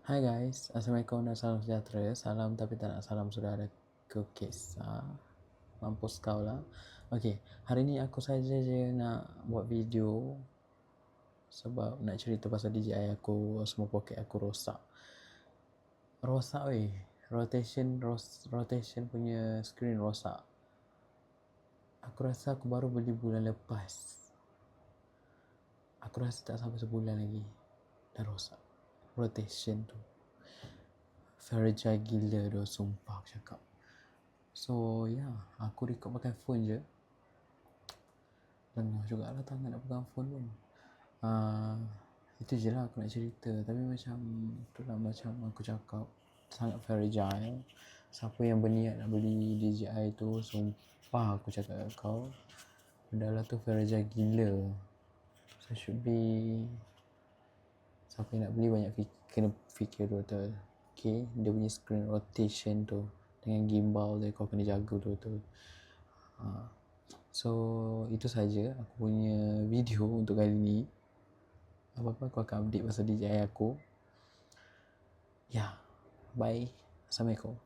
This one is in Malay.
Hai guys, Assalamualaikum dan salam sejahtera. Salam tapi tak nak salam saudara cookies. Mampus kau lah. Okay, hari ni aku saja je nak buat video sebab nak cerita pasal DJI aku, semua poket aku rosak. Rosak weh. Rotation punya screen rosak. Aku rasa aku baru beli bulan lepas. Aku rasa tak sampai sebulan lagi dah rosak rotation tu. Fragile gila tu, sumpah aku cakap. So aku record pakai phone je. Lengah jugalah tangan nak pegang phone pun. Itu je lah aku nak cerita. Tapi macam itulah, macam aku cakap, sangat fragile. Siapa yang berniat nak beli DJI tu, sumpah aku cakap kat kau, benda lah tu fragile gila. So should be, siapa yang nak beli banyak kena fikir betul. Okay, dia punya screen rotation tu dengan gimbal dia, kau kena jaga betul-betul. So itu saja aku punya video untuk kali ni. Apa-apa aku akan update pasal DJI aku. Bye. Assalamualaikum.